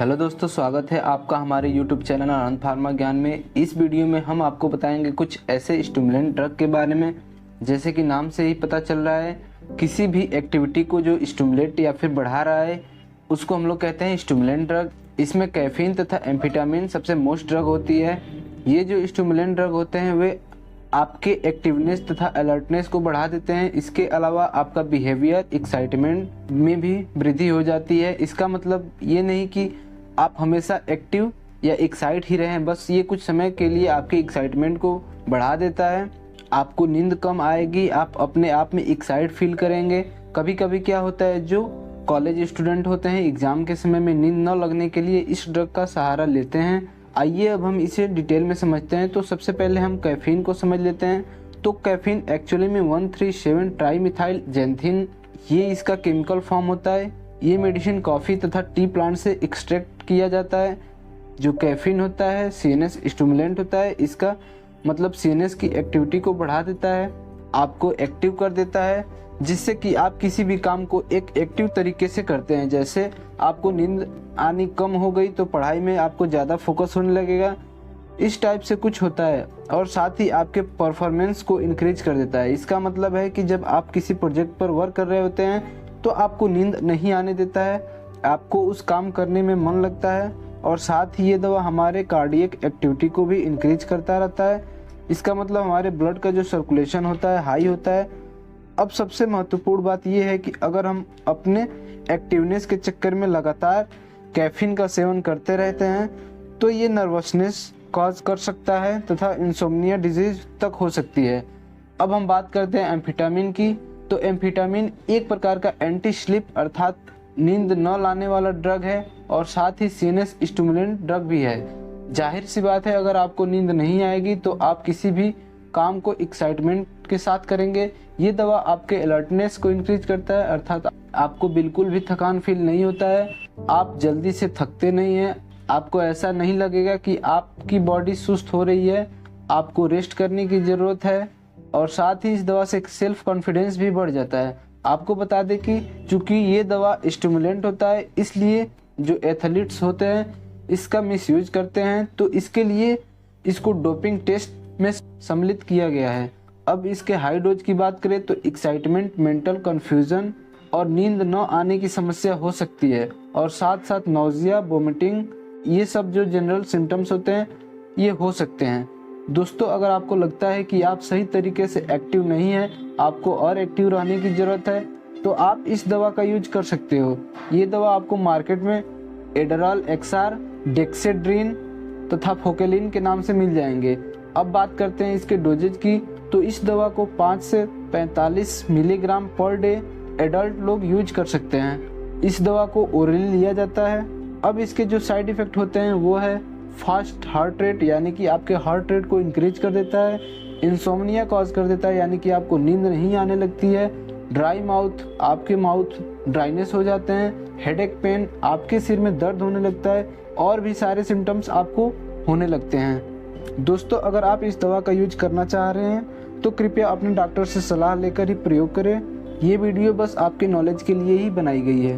Hello दोस्तों, स्वागत है आपका हमारे YouTube चैनल आनंद फार्मा ज्ञान में। इस वीडियो में हम आपको बताएंगे कुछ ऐसे स्टिमुलेंट ड्रग के बारे में, जैसे कि नाम से ही पता चल रहा है, किसी भी एक्टिविटी को जो स्टिमुलेट या फिर बढ़ा रहा है उसको हम लोग कहते हैं स्टिमुलेंट ड्रग। इसमें कैफीन तथा एम्फेटामिन सबसे मोस्ट ड्रग होती है। ये जो स्टिमुलेंट ड्रग होते हैं वे आपके एक्टिवनेस तथा अलर्टनेस को बढ़ा देते हैं। इसके अलावा आपका बिहेवियर, एक्साइटमेंट में भी वृद्धि हो जाती है। इसका मतलब ये नहीं कि आप हमेशा एक्टिव या एक्साइट ही रहें, बस ये कुछ समय के लिए आपके एक्साइटमेंट को बढ़ा देता है। आपको नींद कम आएगी, आप अपने आप में एक्साइट फील करेंगे। कभी कभी क्या होता है, जो कॉलेज स्टूडेंट होते हैं एग्जाम के समय में नींद न लगने के लिए इस ड्रग का सहारा लेते हैं। आइए अब हम इसे डिटेल में समझते हैं। तो सबसे पहले हम कैफीन को समझ लेते हैं। तो कैफीन एक्चुअली में 137 ट्राईमिथाइल जैंथिन, ये इसका केमिकल फॉर्म होता है। ये मेडिसिन कॉफ़ी तथा टी प्लांट से एक्सट्रैक्ट किया जाता है। जो कैफीन होता है सीएनएस स्टिमुलेंट होता है। इसका मतलब सीएनएस की एक्टिविटी को बढ़ा देता है, आपको एक्टिव कर देता है, जिससे कि आप किसी भी काम को एक एक्टिव तरीके से करते हैं। जैसे आपको नींद आनी कम हो गई तो पढ़ाई में आपको ज़्यादा फोकस होने लगेगा, इस टाइप से कुछ होता है। और साथ ही आपके परफॉर्मेंस को इंक्रीज कर देता है। इसका मतलब है कि जब आप किसी प्रोजेक्ट पर वर्क कर रहे होते हैं तो आपको नींद नहीं आने देता है, आपको उस काम करने में मन लगता है। और साथ ही ये दवा हमारे कार्डियक एक्टिविटी को भी इंक्रीज करता रहता है। इसका मतलब हमारे ब्लड का जो सर्कुलेशन होता है हाई होता है। अब सबसे महत्वपूर्ण बात यह है कि अगर हम अपने एक्टिवनेस के चक्कर में लगातार कैफीन का सेवन करते रहते हैं तो ये नर्वसनेस कॉज कर सकता है तथा इंसोम्निया डिजीज तक हो सकती है। अब हम बात करते हैं एम्फेटामिन की। तो एम्फेटामिन एक प्रकार का एंटी स्लीप अर्थात नींद न लाने वाला ड्रग है और साथ ही सीएनएस स्टिमुलेंट ड्रग भी है। जाहिर सी बात है, अगर आपको नींद नहीं आएगी तो आप किसी भी काम को एक्साइटमेंट के साथ करेंगे। ये दवा आपके अलर्टनेस को इंक्रीज करता है, अर्थात आपको बिल्कुल भी थकान फील नहीं होता है, आप जल्दी से थकते नहीं हैं, आपको ऐसा नहीं लगेगा कि आपकी बॉडी सुस्त हो रही है, आपको रेस्ट करने की ज़रूरत है। और साथ ही इस दवा से सेल्फ कॉन्फिडेंस भी बढ़ जाता है। आपको बता दें कि चूंकि ये दवा स्टिमुलेंट होता है, इसलिए जो एथलीट्स होते हैं इसका मिसयूज करते हैं, तो इसके लिए इसको डोपिंग टेस्ट में सम्मिलित किया गया है। अब इसके हाई डोज की बात करें तो एक्साइटमेंट, मेंटल कंफ्यूजन और नींद न आने की समस्या हो सकती है। और साथ साथ नौजिया, वोमिटिंग, ये सब जो जनरल सिम्टम्स होते हैं ये हो सकते हैं। दोस्तों, अगर आपको लगता है कि आप सही तरीके से एक्टिव नहीं हैं, आपको और एक्टिव रहने की ज़रूरत है, तो आप इस दवा का यूज कर सकते हो। ये दवा आपको मार्केट में एडरॉल एक्सआर, डेक्सेड्रीन तथा फोकेलिन के नाम से मिल जाएंगे। अब बात करते हैं इसके डोजेज की। तो इस दवा को 5 से 45 मिलीग्राम पर डे एडल्ट लोग यूज कर सकते हैं। इस दवा को ओरली लिया जाता है। अब इसके जो साइड इफ़ेक्ट होते हैं वो है फास्ट हार्ट रेट, यानी कि आपके हार्ट रेट को इंक्रीज कर देता है। इंसोम्निया कॉज कर देता है, यानी कि आपको नींद नहीं आने लगती है। ड्राई माउथ, आपके माउथ ड्राइनेस हो जाते हैं। हेडेक पेन, आपके सिर में दर्द होने लगता है। और भी सारे सिम्टम्स आपको होने लगते हैं। दोस्तों, अगर आप इस दवा का यूज करना चाह रहे हैं तो कृपया अपने डॉक्टर से सलाह लेकर ही प्रयोग करें। ये वीडियो बस आपके नॉलेज के लिए ही बनाई गई है।